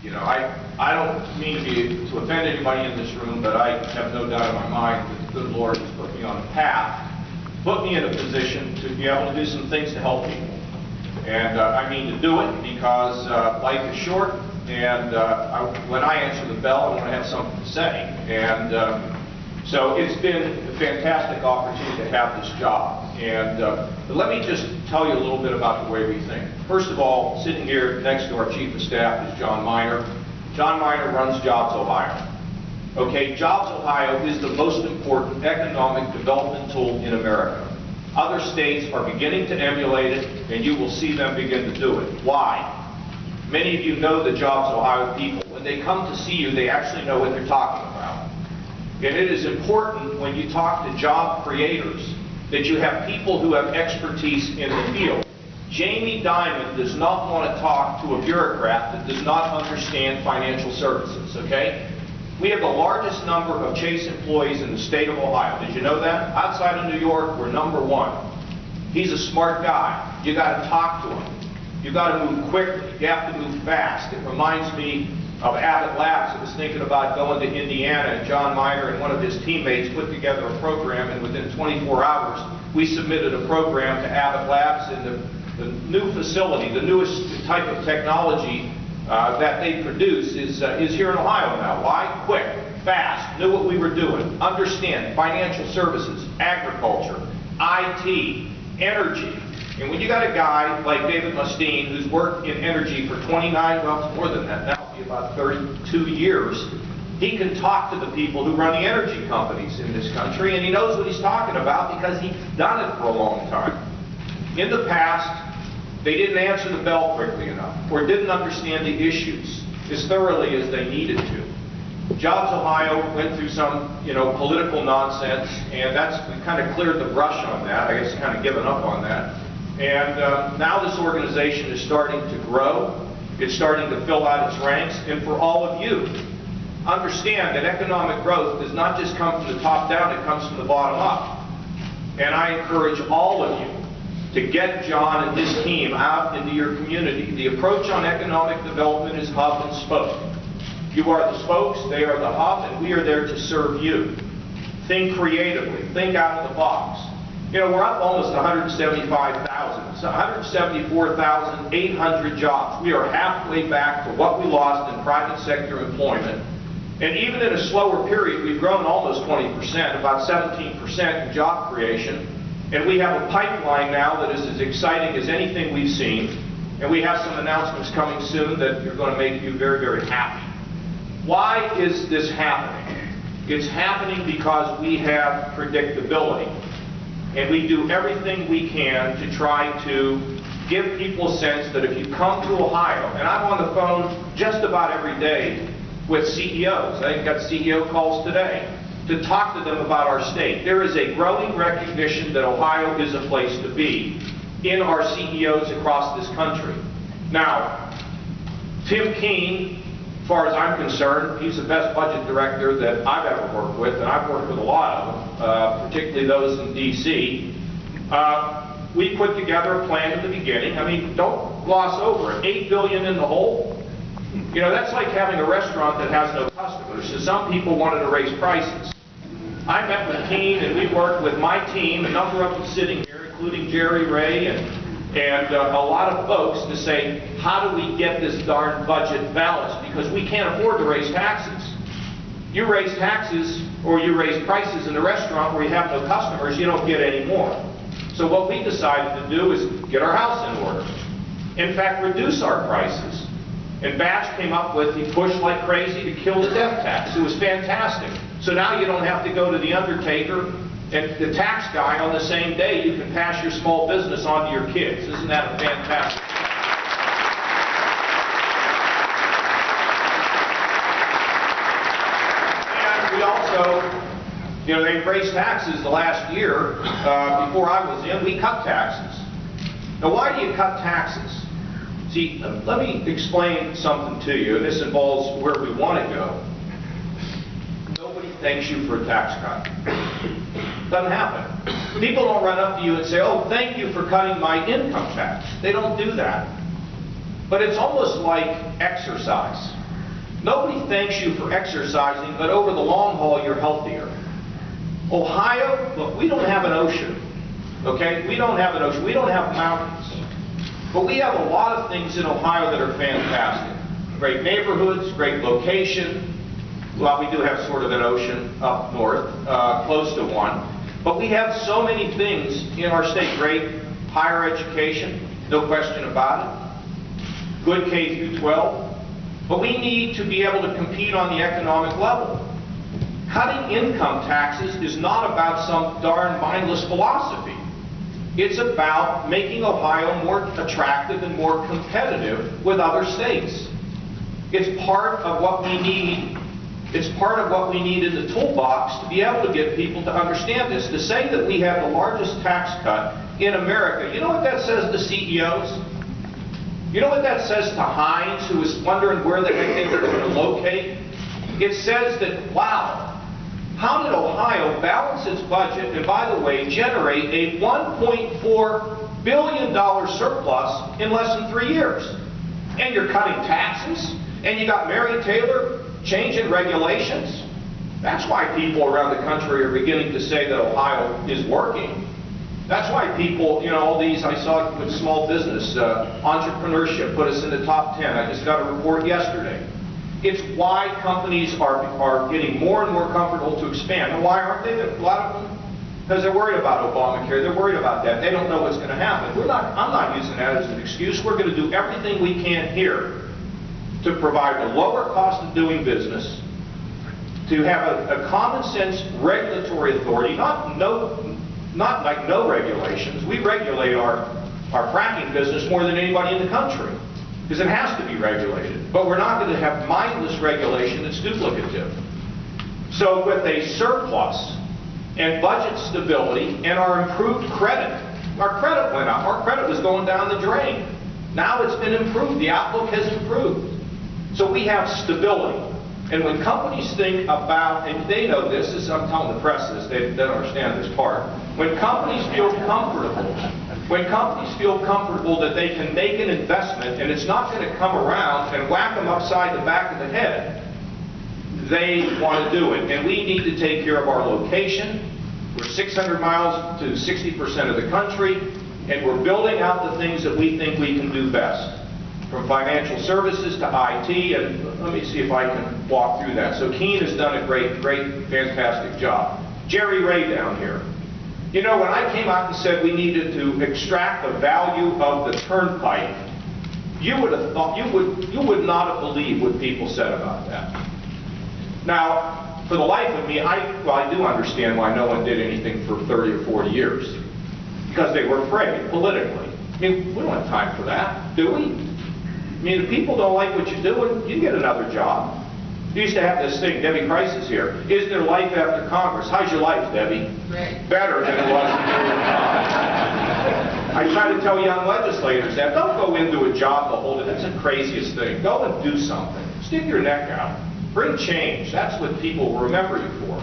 You know, I don't mean to offend anybody in this room, but I have no doubt in my mind that the good Lord has put me on a path, put me in a position to be able to do some things to help people. And I mean to do it because life is short, and when I answer the bell, I want to have something to say. And so it's been a fantastic opportunity to have this job. And let me just tell you a little bit about the way we think. First of all, sitting here next to our Chief of Staff is John Miner. John Miner runs Jobs Ohio. Okay, Jobs Ohio is the most important economic development tool in America. Other states are beginning to emulate it, and you will see them begin to do it. Why? Many of you know the Jobs Ohio people. When they come to see you, they actually know what they're talking about. And it is important when you talk to job creators that you have people who have expertise in the field. Jamie Dimon does not want to talk to a bureaucrat that does not understand financial services, okay? We have the largest number of Chase employees in the state of Ohio. Did you know that? Outside of New York, we're #1. He's a smart guy. You got to talk to him. You got to move quickly. You have to move fast. It reminds me of Abbott Labs that was thinking about going to Indiana, and John Miner and one of his teammates put together a program, and within 24 hours, we submitted a program to Abbott Labs, and the new facility, the newest type of technology that they produce is here in Ohio now. Why? Quick, fast, knew what we were doing, understand financial services, agriculture, IT, energy. And when you got a guy like David Mustaine, who's worked in energy for 29, well, it's more than that, that'll be about 32 years, he can talk to the people who run the energy companies in this country, and he knows what he's talking about because he's done it for a long time. In the past, they didn't answer the bell quickly enough, or didn't understand the issues as thoroughly as they needed to. Jobs Ohio went through some, political nonsense, and we kind of cleared the brush on that. I guess kind of given up on that. And now this organization is starting to grow. It's starting to fill out its ranks. And for all of you, understand that economic growth does not just come from the top down, it comes from the bottom up. And I encourage all of you to get John and his team out into your community. The approach on economic development is hub and spoke. You are the spokes, they are the hub, and we are there to serve you. Think creatively, think out of the box. We're up almost 175,000, so 174,800 jobs. We are halfway back to what we lost in private sector employment. And even in a slower period, we've grown almost 20%, about 17% in job creation. And we have a pipeline now that is as exciting as anything we've seen. And we have some announcements coming soon that are going to make you very, very happy. Why is this happening? It's happening because we have predictability. And we do everything we can to try to give people a sense that if you come to Ohio, and I'm on the phone just about every day with CEOs, I got CEO calls today, to talk to them about our state. There is a growing recognition that Ohio is a place to be in our CEOs across this country. Now, Tim Keene, as far as I'm concerned, he's the best budget director that I've ever worked with, and I've worked with a lot of them, particularly those in D.C. We put together a plan at the beginning. I mean, don't gloss over it. $8 billion in the hole. That's like having a restaurant that has no customers. So some people wanted to raise prices. I met with Keene, and we worked with my team, a number of them sitting here, including Jerry Ray and a lot of folks, to say, how do we get this darn budget balanced? Because we can't afford to raise taxes. You raise taxes or you raise prices in a restaurant where you have no customers, you don't get any more. So what we decided to do is get our house in order. In fact, reduce our prices. And Batch came up with, he pushed like crazy to kill the death tax. It was fantastic. So now you don't have to go to the undertaker and the tax guy on the same day. You can pass your small business on to your kids. Isn't that a fantastic? And we also, they raised taxes the last year. Before I was in, we cut taxes. Now, why do you cut taxes? See, let me explain something to you, and this involves where we want to go. Nobody thanks you for a tax cut. Doesn't happen. People don't run up to you and say, oh, thank you for cutting my income tax. They don't do that. But it's almost like exercise. Nobody thanks you for exercising, but over the long haul, you're healthier. Ohio, look, we don't have an ocean, okay? We don't have an ocean. We don't have mountains. But we have a lot of things in Ohio that are fantastic. Great neighborhoods, great location. Well, we do have sort of an ocean up north, close to one. But we have so many things in our state. Great higher education, no question about it. Good K through 12. But we need to be able to compete on the economic level. Cutting income taxes is not about some darn mindless philosophy. It's about making Ohio more attractive and more competitive with other states. It's part of what we need. It's part of what we need in the toolbox to be able to get people to understand this. To say that we have the largest tax cut in America, you know what that says to CEOs? You know what that says to Heinz, who is wondering where the heck they were going to locate? It says that, wow, how did Ohio balance its budget and, by the way, generate a $1.4 billion surplus in less than 3 years? And you're cutting taxes, and you got Mary Taylor changing regulations. That's why people around the country are beginning to say that Ohio is working. That's why people, you know, all these, I saw with small business, entrepreneurship put us in the top 10. I just got a report yesterday. It's why companies are getting more and more comfortable to expand. And why aren't they? A lot of them, because they're worried about Obamacare. They're worried about that. They don't know what's going to happen. I'm not using that as an excuse. We're going to do everything we can here to provide a lower cost of doing business, to have a common sense regulatory authority, not like no regulations. We regulate our fracking business more than anybody in the country, because it has to be regulated. But we're not going to have mindless regulation that's duplicative. So with a surplus and budget stability and our improved credit, our credit went up. Our credit was going down the drain. Now it's been improved. The outlook has improved. So we have stability. And when companies think about, and they know this, I'm telling the press this, they don't understand this part. When companies feel comfortable that they can make an investment and it's not going to come around and whack them upside the back of the head, they want to do it. And we need to take care of our location. We're 600 miles to 60% of the country, and we're building out the things that we think we can do best, from financial services to IT, and let me see if I can walk through that. So Keene has done a great, fantastic job. Jerry Ray down here. You know, when I came out and said we needed to extract the value of the turnpike, you would have thought, you would not have believed what people said about that. Now, for the life of me, I do understand why no one did anything for 30 or 40 years. Because they were afraid, politically. I mean, we don't have time for that, do we? I mean, if people don't like what you're doing, you get another job. You used to have this thing, Debbie Price is here. Is there life after Congress? How's your life, Debbie? Great. Better than it was when you were in Congress. I try to tell young legislators that. Don't go into a job to hold it. That's the craziest thing. Go and do something. Stick your neck out. Bring change. That's what people will remember you for.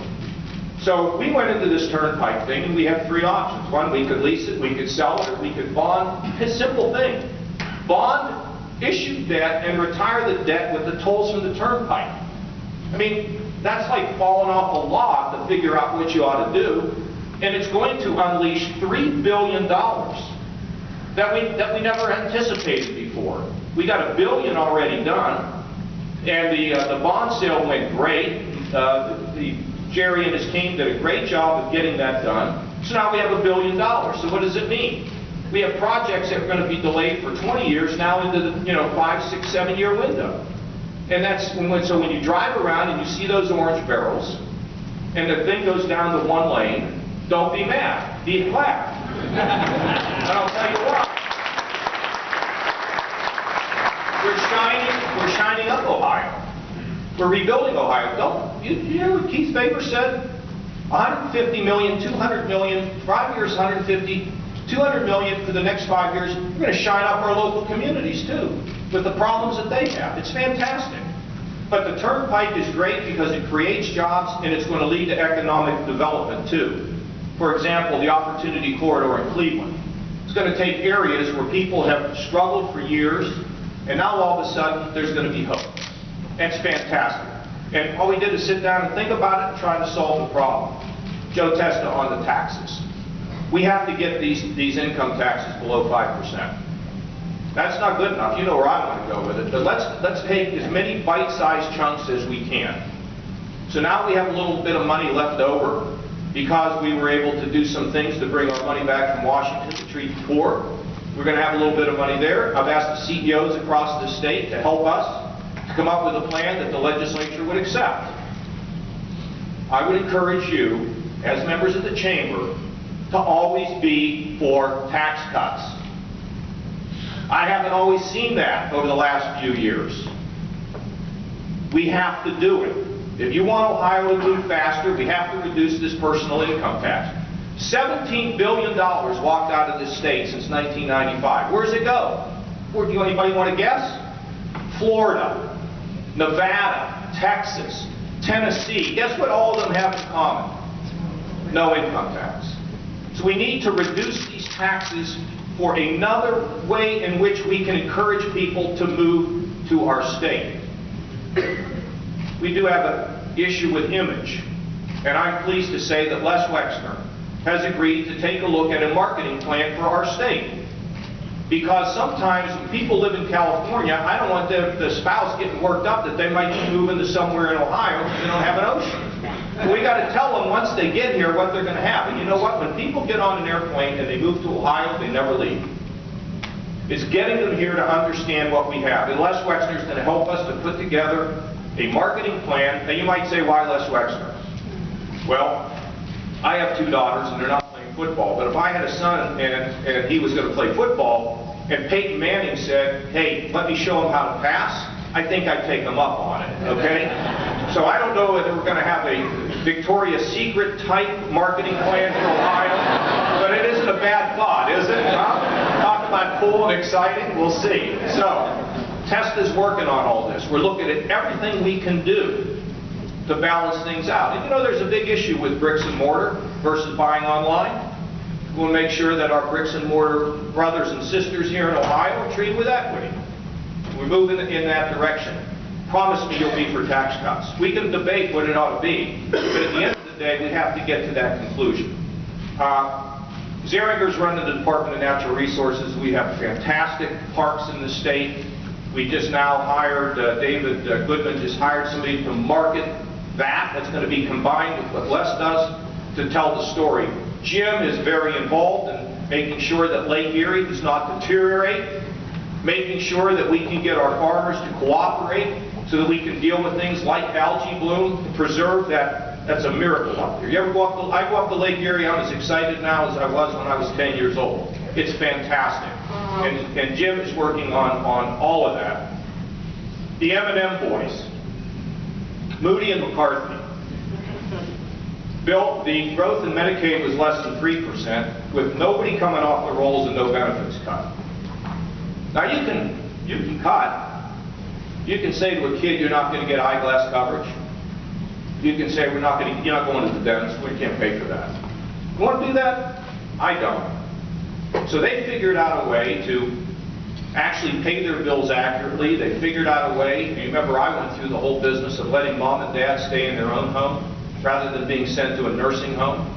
So we went into this turnpike thing, and we had 3 options. One, we could lease it, we could sell it, or we could bond. A simple thing. Bond, issue debt, and retire the debt with the tolls from the turnpike. I mean, that's like falling off a log to figure out what you ought to do, and it's going to unleash $3 billion that we never anticipated before. We got $1 billion already done, and the bond sale went great. Jerry and his team did a great job of getting that done. So now we have $1 billion. So what does it mean? We have projects that are going to be delayed for 20 years now into the 5, 6, 7-year window. And that's so when you drive around and you see those orange barrels, and the thing goes down to 1 lane, don't be mad, be glad. And I'll tell you what, we're shining up Ohio. We're rebuilding Ohio. Don't you hear what Keith Faber said? 150 million, 200 million, 5 years, 150, 200 million for the next 5 years. We're going to shine up our local communities too, with the problems that they have. It's fantastic. But the turnpike is great because it creates jobs and it's going to lead to economic development too. For example, the Opportunity Corridor in Cleveland. It's going to take areas where people have struggled for years, and now all of a sudden there's going to be hope. That's fantastic. And all we did is sit down and think about it and try to solve the problem. Joe Testa on the taxes. We have to get these income taxes below 5%. That's not good enough. You know where I want to go with it. But let's take as many bite-sized chunks as we can. So now we have a little bit of money left over because we were able to do some things to bring our money back from Washington to treat the poor. We're going to have a little bit of money there. I've asked the CEOs across the state to help us to come up with a plan that the legislature would accept. I would encourage you, as members of the chamber, to always be for tax cuts. I haven't always seen that over the last few years. We have to do it. If you want Ohio to move faster, we have to reduce this personal income tax. $17 billion walked out of this state since 1995. Where's it go? Where, do anybody want to guess? Florida, Nevada, Texas, Tennessee. Guess what all of them have in common? No income tax. So we need to reduce these taxes for another way in which we can encourage people to move to our state. We do have an issue with image, and I'm pleased to say that Les Wexner has agreed to take a look at a marketing plan for our state. Because sometimes when people live in California, I don't want the spouse getting worked up that they might be moving to somewhere in Ohio because they don't have an ocean. We got to tell them once they get here what they're going to have. And you know what? When people get on an airplane and they move to Ohio, they never leave. It's getting them here to understand what we have. And Les Wexner is going to help us to put together a marketing plan. Now you might say, why Les Wexner? Well, I have 2 daughters and they're not playing football, but if I had a son and he was going to play football and Peyton Manning said, hey, let me show him how to pass, I think I'd take him up on it, okay? So I don't know whether we're going to have a Victoria's Secret type marketing plan for Ohio, but it isn't a bad thought, is it? Huh? Talk about cool and exciting, we'll see. So, Testa's working on all this. We're looking at everything we can do to balance things out. And you know, there's a big issue with bricks and mortar versus buying online. We'll make sure that our bricks and mortar brothers and sisters here in Ohio are treated with equity. We're moving in that direction. Promise me you'll be for tax cuts. We can debate what it ought to be, but at the end of the day, we have to get to that conclusion. Zeringer's running the Department of Natural Resources. We have fantastic parks in the state. We just now hired, David Goodman just hired somebody to market that. That's going to be combined with what Les does to tell the story. Jim is very involved in making sure that Lake Erie does not deteriorate, making sure that we can get our farmers to cooperate so that we can deal with things like algae bloom, to preserve that. That's a miracle up there. You ever go up the, I go up the Lake Erie, I'm as excited now as I was when I was 10 years old. It's fantastic. And Jim is working on all of that. The M&M boys, Moody and McCarthy, built the growth in Medicaid was less than 3%, with nobody coming off the rolls and no benefits cut. Now you can cut. You can say to a kid you're not going to get eyeglass coverage. You can say you're not going to the dentist. We can't pay for that. You want to do that? I don't. So they figured out a way to actually pay their bills accurately. They figured out a way. You remember I went through the whole business of letting mom and dad stay in their own home rather than being sent to a nursing home.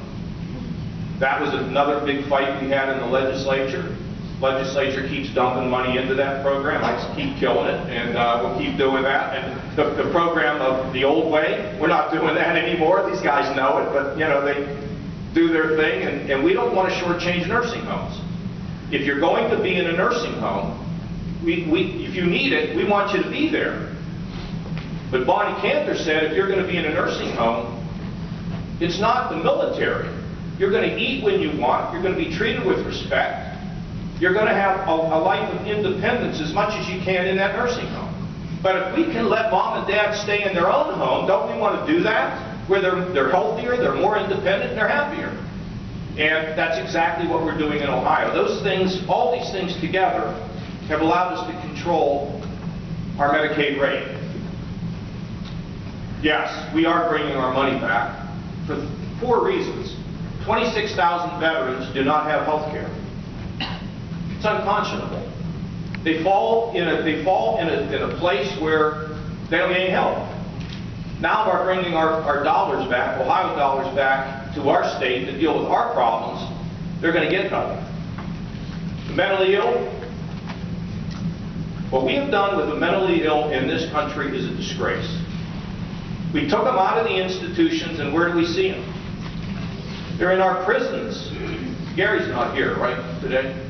That was another big fight we had in the legislature. Legislature keeps dumping money into that program. I just keep killing it, and we'll keep doing that. And the program of the old way, we're not doing that anymore. These guys know it, but you know, they do their thing, and we don't want to shortchange nursing homes. If you're going to be in a nursing home, if you need it, we want you to be there. But Bonnie Cantor said if you're going to be in a nursing home, it's not the military. You're going to eat when you want. You're going to be treated with respect. You're going to have a life of independence as much as you can in that nursing home. But if we can let mom and dad stay in their own home, don't we want to do that? Where they're healthier, they're more independent, and they're happier. And that's exactly what we're doing in Ohio. Those things, all these things together, have allowed us to control our Medicaid rate. Yes, we are bringing our money back for 4 reasons. 26,000 veterans do not have health care. It's unconscionable. They fall in a place where They don't get any help. Now we're bringing our dollars back, Ohio dollars back to our state to deal with our problems. They're going to get nothing. The mentally ill, what we have done with the mentally ill in this country is a disgrace. We took them out of the institutions, and where do we see them? They're in our prisons. Gary's not here, right, today?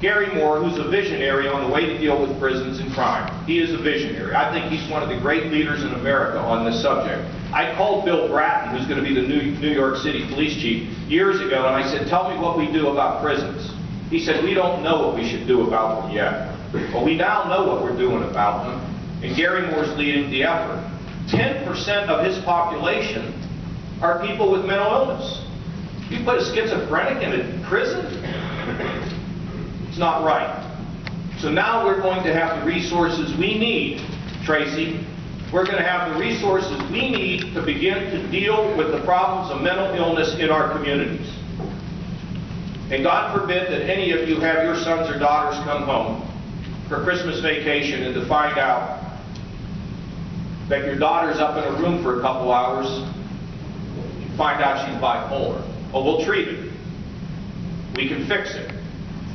Gary Moore, who's a visionary on the way to deal with prisons and crime. He is a visionary. I think he's one of the great leaders in America on this subject. I called Bill Bratton, who's going to be the New York City police chief, years ago, and I said, tell me what we do about prisons. He said, we don't know what we should do about them yet. But we now know what we're doing about them, and Gary Moore's leading the effort. 10% of his population are people with mental illness. You put a schizophrenic in a prison? It's not right. So now we're going to have the resources we need, Tracy. We're going to have the resources we need to begin to deal with the problems of mental illness in our communities. And God forbid that any of you have your sons or daughters come home for Christmas vacation and to find out that your daughter's up in a room for a couple hours, you find out she's bipolar. Well, we'll treat it. We can fix it.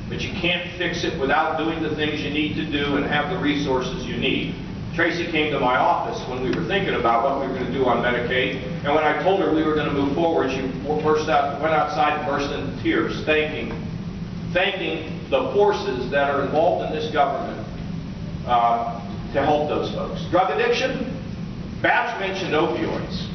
But you can't fix it without doing the things you need to do and have the resources you need. Tracy came to my office when we were thinking about what we were going to do on Medicaid, and when I told her we were going to move forward, she went outside and burst into tears, thanking the forces that are involved in this government to help those folks. Drug addiction? Babs mentioned opioids.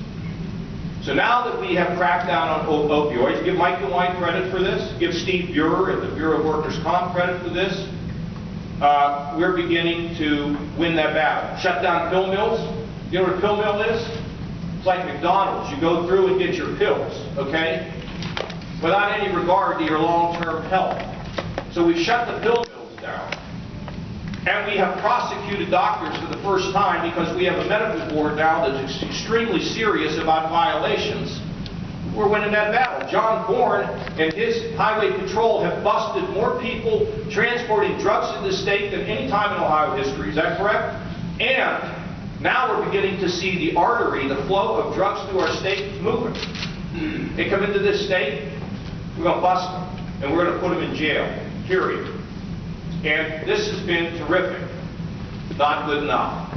So now that we have cracked down on opioids, give Mike DeWine credit for this, give Steve Bureau at the Bureau of Workers' Comp credit for this. We're beginning to win that battle. Shut down pill mills. You know what a pill mill is? It's like McDonald's. You go through and get your pills, okay? Without any regard to your long-term health. So we've shut the pill mills down. And we have prosecuted doctors for the first time because we have a medical board now that's extremely serious about violations. We're winning that battle. John Bourne and his highway patrol have busted more people transporting drugs to the state than any time in Ohio history. Is that correct? And now we're beginning to see the artery, the flow of drugs through our state moving. They come into this state, we're going to bust them, and we're going to put them in jail, period. And this has been terrific. Not good enough.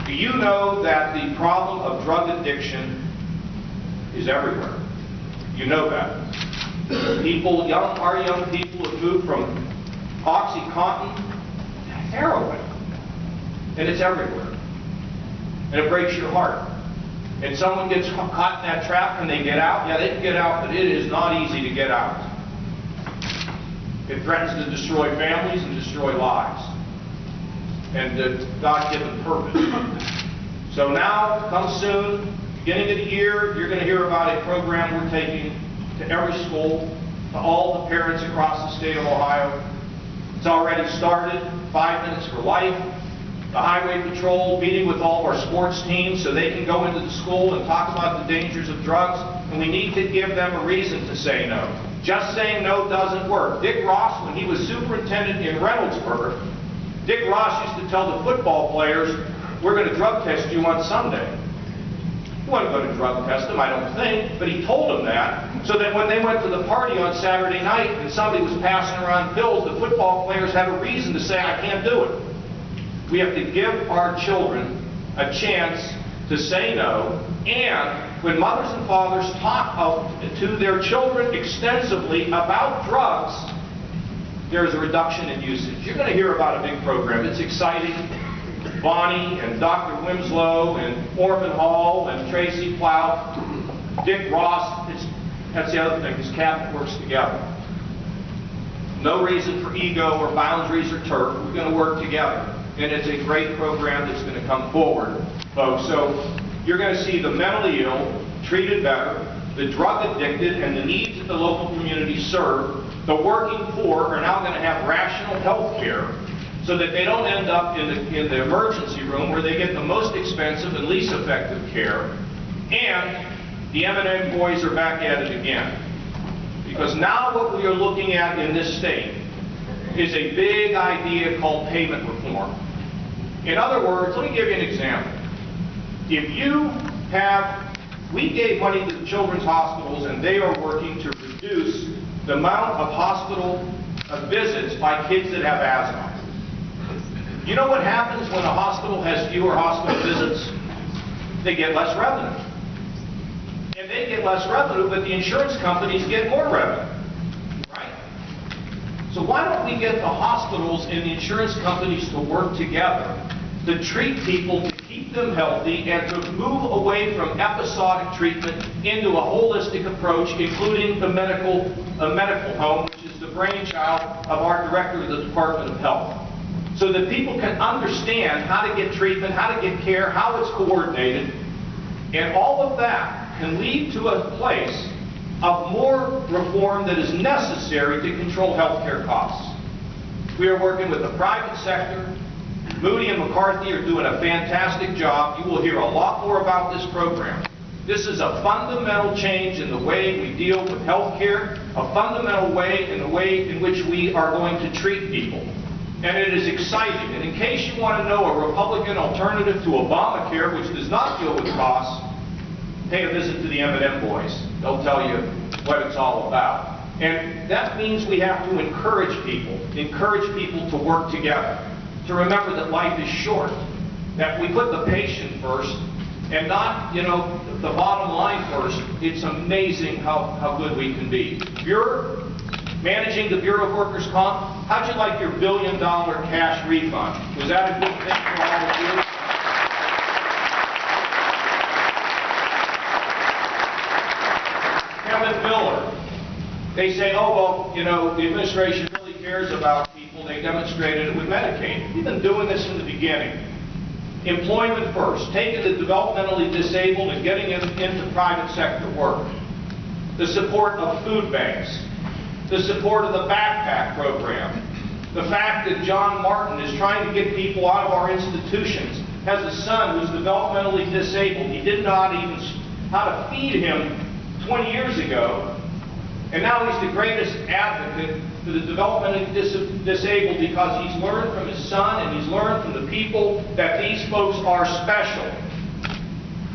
Do you know that the problem of drug addiction is everywhere? You know that. People, our young people have moved from OxyContin to heroin. And it's everywhere. And it breaks your heart. And someone gets caught in that trap and they get out. Yeah, they can get out, but it is not easy to get out. It threatens to destroy families and destroy lives. And the God-given purpose. So now, come soon, beginning of the year, you're going to hear about a program we're taking to every school, to all the parents across the state of Ohio. It's already started, 5 Minutes for Life. The Highway Patrol meeting with all of our sports teams so they can go into the school and talk about the dangers of drugs, and we need to give them a reason to say no. Just saying no doesn't work. Dick Ross, when he was superintendent in Reynoldsburg, Dick Ross used to tell the football players, we're going to drug test you on Sunday. He wasn't going to drug test them, I don't think, but he told them that, so that when they went to the party on Saturday night and somebody was passing around pills, the football players had a reason to say, I can't do it. We have to give our children a chance to say no, and when mothers and fathers talk to their children extensively about drugs, there's a reduction in usage. You're going to hear about a big program. It's exciting. Bonnie and Dr. Winslow and Orman Hall and Tracy Plow, Dick Ross, that's the other thing, this cabinet works together. No reason for ego or boundaries or turf. We're going to work together. And it's a great program that's going to come forward, folks. So you're going to see the mentally ill treated better, the drug addicted and the needs that the local community serve. The working poor are now going to have rational health care so that they don't end up in the emergency room where they get the most expensive and least effective care. And the M&M boys are back at it again. Because now what we are looking at in this state is a big idea called payment reform. In other words, let me give you an example. We gave money to the children's hospitals, and they are working to reduce the amount of hospital visits by kids that have asthma. You know what happens when a hospital has fewer hospital visits? They get less revenue. And they get less revenue, but the insurance companies get more revenue. Right? So why don't we get the hospitals and the insurance companies to work together to treat people, to keep them healthy, and to move away from episodic treatment into a holistic approach, including a medical home, which is the brainchild of our director of the Department of Health, so that people can understand how to get treatment, how to get care, how it's coordinated, and all of that can lead to a place of more reform that is necessary to control healthcare costs. We are working with the private sector. Moody and McCarthy are doing a fantastic job. You will hear a lot more about this program. This is a fundamental change in the way we deal with health care, a fundamental way in the way in which we are going to treat people. And it is exciting. And in case you want to know a Republican alternative to Obamacare, which does not deal with costs, pay a visit to the M&M boys. They'll tell you what it's all about. And that means we have to encourage people to work together, to remember that life is short, that we put the patient first and not, the bottom line first. It's amazing how good we can be. You're managing the Bureau of Workers' Comp. How'd you like your $1 billion cash refund? Was that a good thing for all of you? Kevin Miller. They say, oh, well, the administration really cares about people. They demonstrated it with Medicaid. We've been doing this from the beginning. Employment first, taking the developmentally disabled and getting them into private sector work. The support of food banks. The support of the backpack program. The fact that John Martin is trying to get people out of our institutions, has a son who's developmentally disabled. He didn't know how to feed him 20 years ago, and now he's the greatest advocate for the developmentally disabled because he's learned from his son and he's learned from the people that these folks are special.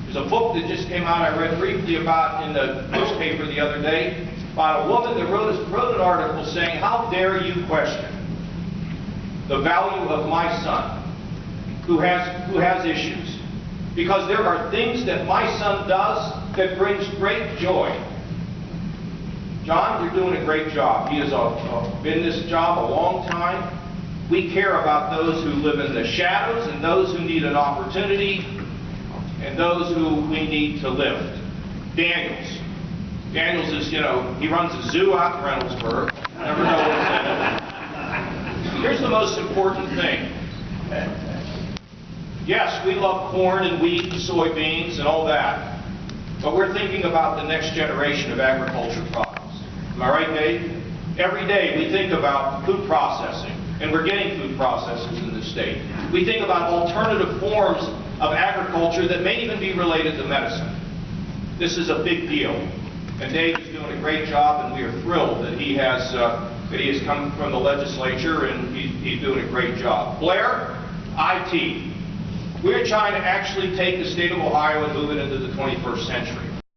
There's a book that just came out I read briefly about in the newspaper the other day about a woman that wrote an article saying, how dare you question the value of my son who has issues, because there are things that my son does that brings great joy. John, you're doing a great job. He has been in this job a long time. We care about those who live in the shadows and those who need an opportunity and those who we need to lift. Daniels is, he runs a zoo out in Reynoldsburg. Never know what's in it. Here's the most important thing. Yes, we love corn and wheat and soybeans and all that, but we're thinking about the next generation of agriculture products. Am I right, Dave? Every day we think about food processing, and we're getting food processors in this state. We think about alternative forms of agriculture that may even be related to medicine. This is a big deal, and Dave is doing a great job, and we are thrilled that he has come from the legislature, and he's doing a great job. Blair, IT. We're trying to actually take the state of Ohio and move it into the 21st century.